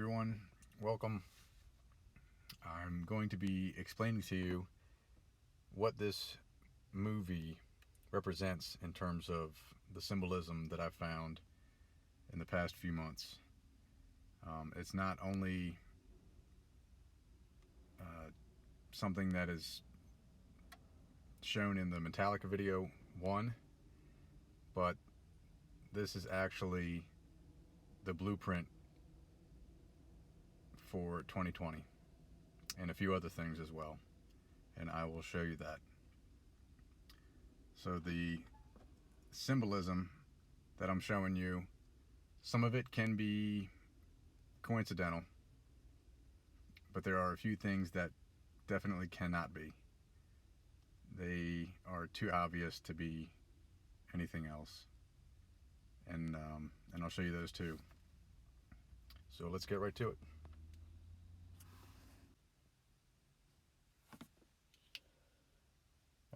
everyone, welcome. I'm going to be explaining to you what this movie represents in terms of the symbolism that I've found in the past few months. It's not only something that is shown in the Metallica video 1, but this is actually the blueprint for 2020 and a few other things as well, and I will show you that. So the symbolism that I'm showing you, some of it can be coincidental, but there are a few things that definitely cannot be. They are too obvious to be anything else, and I'll show you those too. So let's get right to it.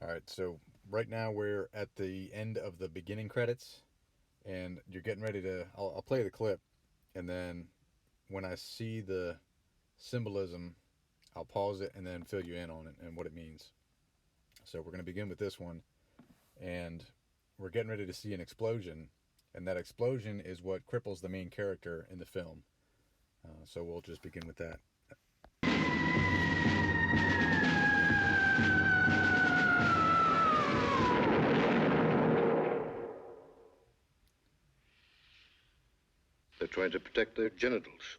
All right, so right now we're at the end of the beginning credits, and you're getting ready to. I'll play the clip, and then when I see the symbolism, I'll pause it and then fill you in on it and what it means. So we're going to begin with this one, and we're getting ready to see an explosion, and that explosion is what cripples the main character in the film. So we'll just begin with that. They're trying to protect their genitals.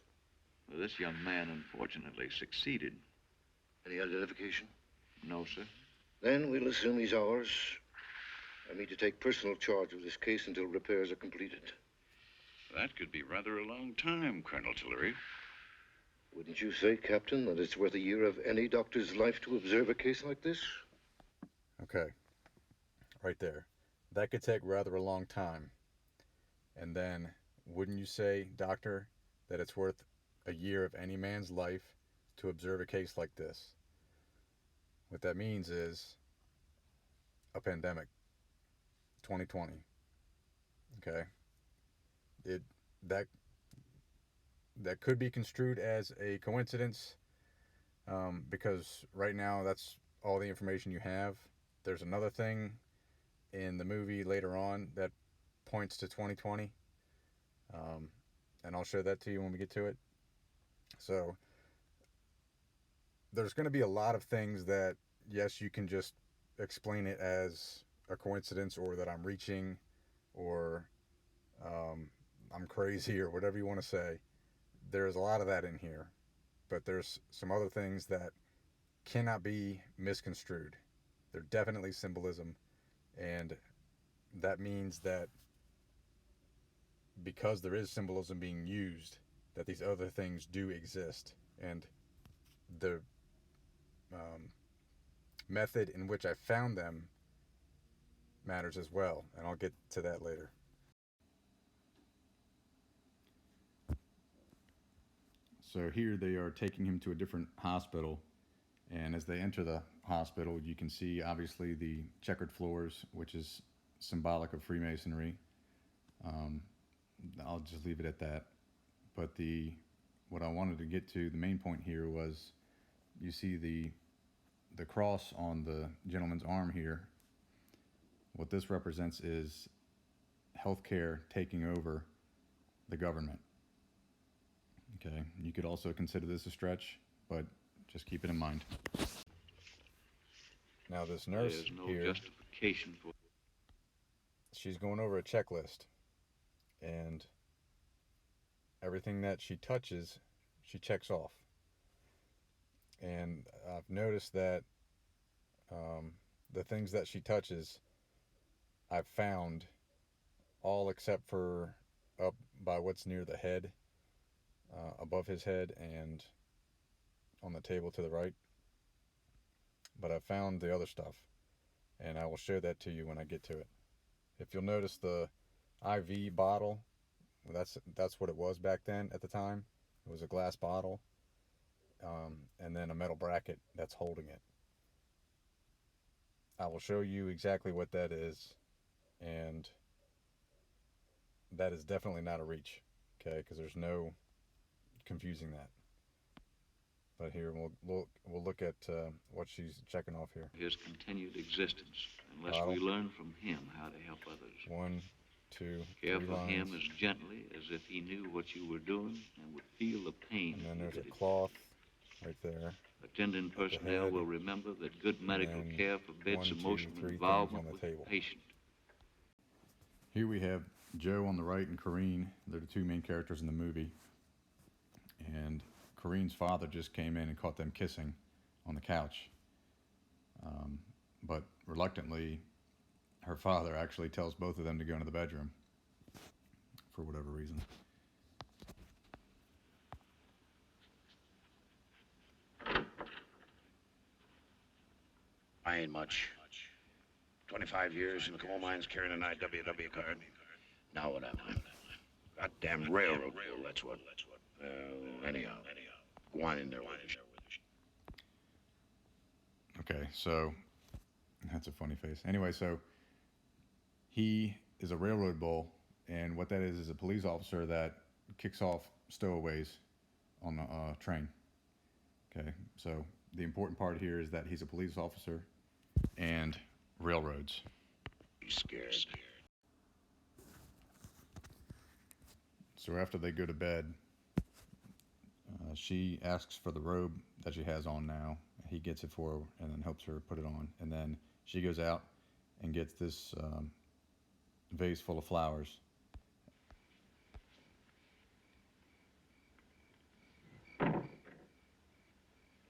Well, this young man unfortunately succeeded. Any identification? No, sir. Then we'll assume he's ours. I mean to take personal charge of this case until repairs are completed. That could be rather a long time, Colonel Tillery. Wouldn't you say, Captain, that it's worth a year of any doctor's life to observe a case like this? Okay, right there. That could take rather a long time. And then, wouldn't you say, Doctor, that it's worth a year of any man's life to observe a case like this? What that means is a pandemic, 2020. Okay, that could be construed as a coincidence, because right now that's all the information you have. There's another thing in the movie later on that points to 2020, and I'll show that to you when we get to it. So there's going to be a lot of things that, yes, you can just explain it as a coincidence, or that I'm reaching, or I'm crazy, or whatever you want to say. There's a lot of that in here, but there's some other things that cannot be misconstrued. They're definitely symbolism, and that means that because there is symbolism being used, that these other things do exist, and the method in which I found them matters as well, and I'll get to that later. So here they are taking him to a different hospital, and as they enter the hospital, you can see obviously the checkered floors, which is symbolic of Freemasonry. I'll just leave it at that. But what I wanted to get to, the main point here was, you see the cross on the gentleman's arm here. What this represents is healthcare taking over the government. Okay, you could also consider this a stretch, but just keep it in mind. Now this nurse There's no here, justification for... she's going over a checklist, and everything that she touches, she checks off. And I've noticed that the things that she touches, I've found all except for up by what's near the head, above his head, and on the table to the right. But I found the other stuff, and I will show that to you when I get to it. If you'll notice, the IV bottle, that's what it was back then at the time. It was a glass bottle, and then a metal bracket that's holding it. I will show you exactly what that is, and that is definitely not a reach, okay? Because there's no confusing that. But here we'll look at what she's checking off here. His continued existence, unless Bottle. we learn from him how to help others. 1, 2, Care 3 for him lines. as gently as if he knew what you were doing and would feel the pain. And then you there's did a it. cloth right there. Attending personnel head. will remember that good medical then care forbids 1, 2, emotional 3 things involvement on the with table. the patient. Here we have Joe on the right and Corrine. They're the two main characters in the movie. And Corrine's father just came in and caught them kissing on the couch. But reluctantly, her father actually tells both of them to go into the bedroom for whatever reason. I ain't much. 25 years in the coal mines carrying an IWW card. Now what am I? Goddamn railroad fool, that's what. Anyhow. Go on in there with it. Okay, so that's a funny face. Anyway, so he is a railroad bull, and what that is a police officer that kicks off stowaways on the train. Okay, so the important part here is that he's a police officer and railroads. He's scared. So after they go to bed, she asks for the robe that she has on now. He gets it for her and then helps her put it on. And then she goes out and gets this vase full of flowers.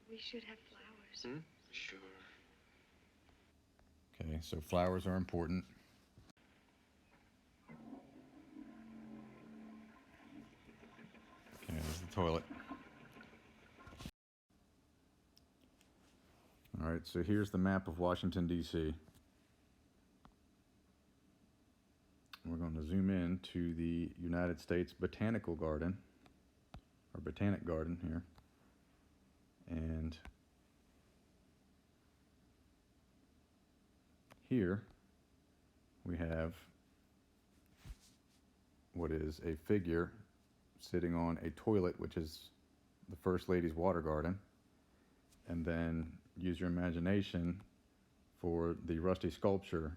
We should have flowers. Sure. Okay, so flowers are important. Okay, there's the toilet. All right, so here's the map of Washington, D.C. We're going to zoom in to the United States Botanical Garden, or Botanic Garden here. And here we have what is a figure sitting on a toilet, which is the First Lady's water garden. And then use your imagination for the rusty sculpture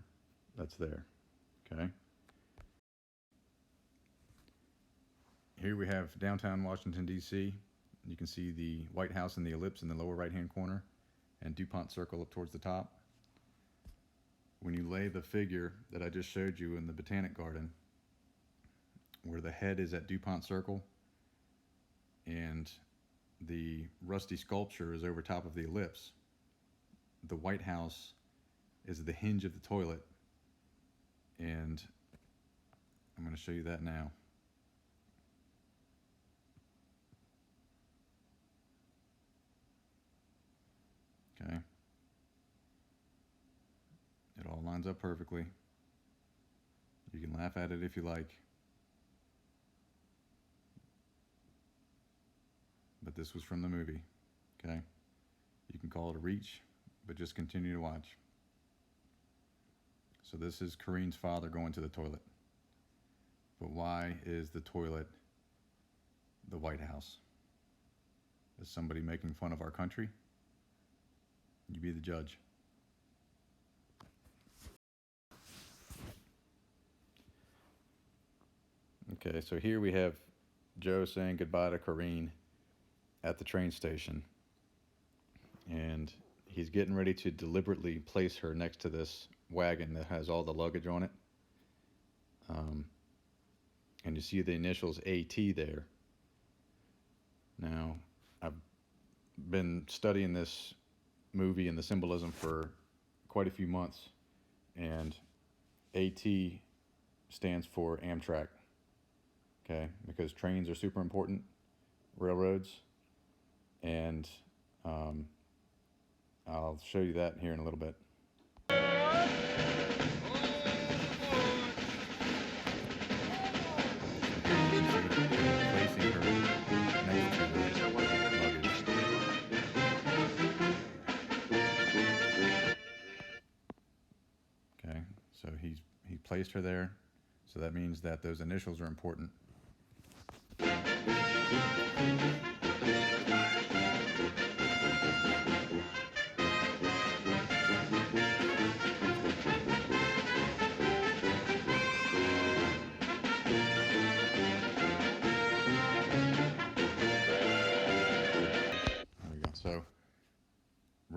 that's there. Okay. Here we have downtown Washington, D.C. You can see the White House and the ellipse in the lower right-hand corner, and DuPont Circle up towards the top. When you lay the figure that I just showed you in the Botanic Garden, where the head is at DuPont Circle, and the rusty sculpture is over top of the ellipse, the White House is the hinge of the toilet, and I'm going to show you that now. Okay. It all lines up perfectly. You can laugh at it if you like. But this was from the movie, okay? You can call it a reach, but just continue to watch. So this is Corrine's father going to the toilet. But why is the toilet the White House? Is somebody making fun of our country? You be the judge. Okay, so here we have Joe saying goodbye to Corrine at the train station. And he's getting ready to deliberately place her next to this wagon that has all the luggage on it. And you see the initials AT there. Now, I've been studying this movie and the symbolism for quite a few months, and AT stands for Amtrak, okay, because trains are super important, railroads, and I'll show you that here in a little bit. Placing her next to the luggage. Okay, so he placed her there, so that means that those initials are important.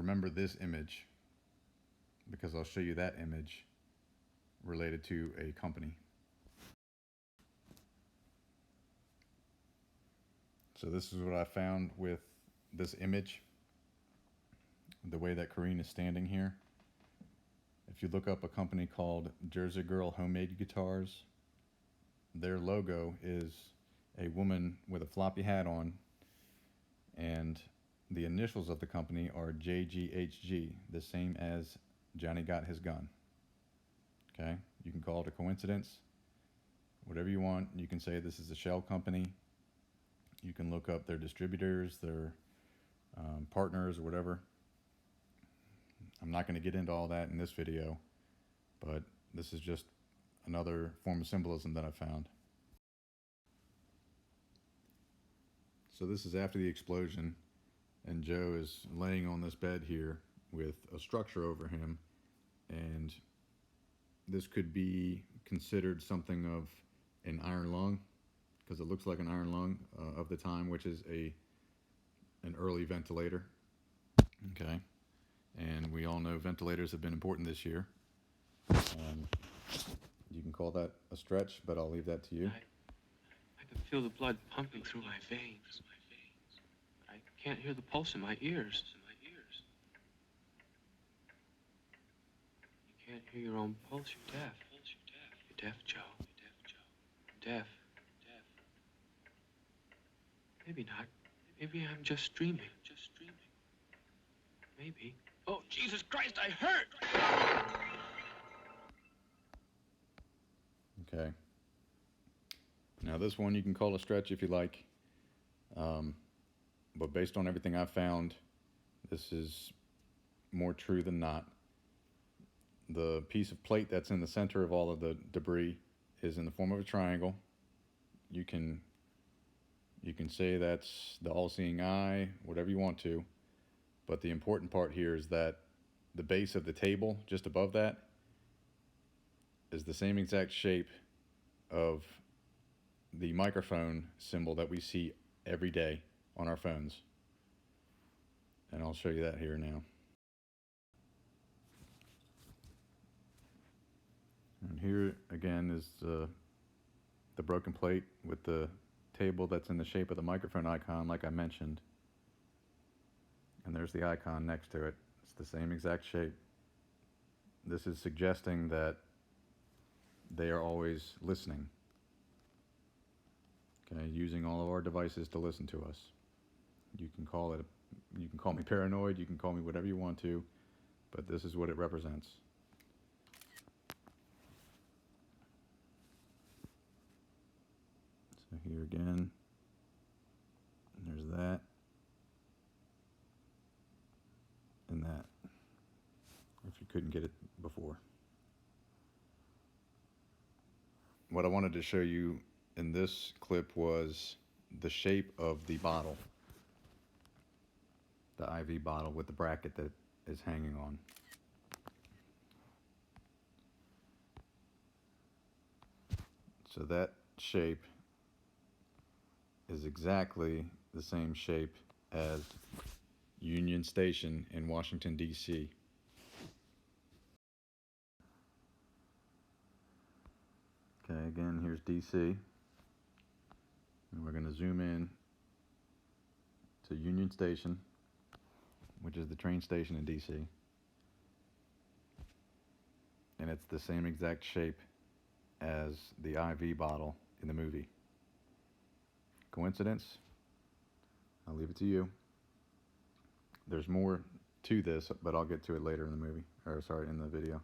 remember this image because I'll show you that image related to a company. So this is what I found with this image, the way that Corrine is standing here. If you look up a company called Jersey Girl Homemade Guitars, their logo is a woman with a floppy hat on, and the initials of the company are JGHG, the same as Johnny Got His Gun. Okay, you can call it a coincidence, whatever you want. You can say this is a shell company. You can look up their distributors, their partners, or whatever. I'm not going to get into all that in this video, but this is just another form of symbolism that I found. So this is after the explosion, and Joe is laying on this bed here with a structure over him, and this could be considered something of an iron lung, because it looks like an iron lung of the time, which is an early ventilator. Okay, and we all know ventilators have been important this year. You can call that a stretch, but I'll leave that to you. I can feel the blood pumping through my veins. I can't hear the pulse in my ears. You can't hear your own pulse. You're deaf. You're deaf, Joe. Deaf. Maybe not. Maybe I'm just dreaming. Maybe. Oh, Jesus Christ, I hurt! Okay. Now this one you can call a stretch if you like, but based on everything I've found, this is more true than not. The piece of plate that's in the center of all of the debris is in the form of a triangle. You can say that's the all-seeing eye, whatever you want to, but the important part here is that the base of the table just above that is the same exact shape of the microphone symbol that we see every day on our phones. And I'll show you that here now. And here again is the broken plate with the table that's in the shape of the microphone icon, like I mentioned. And there's the icon next to it. It's the same exact shape. This is suggesting that they are always listening. Okay, using all of our devices to listen to us. You can call me paranoid, you can call me whatever you want to, but this is what it represents. So here again, there's that, and that, if you couldn't get it before. What I wanted to show you in this clip was the shape of the bottle, the IV bottle with the bracket that is hanging on. So that shape is exactly the same shape as Union Station in Washington, D.C. Okay, again, here's D.C. And we're going to zoom in to Union Station, which is the train station in D.C. And it's the same exact shape as the IV bottle in the movie. Coincidence? I'll leave it to you. There's more to this, but I'll get to it later in the movie, or sorry, in the video.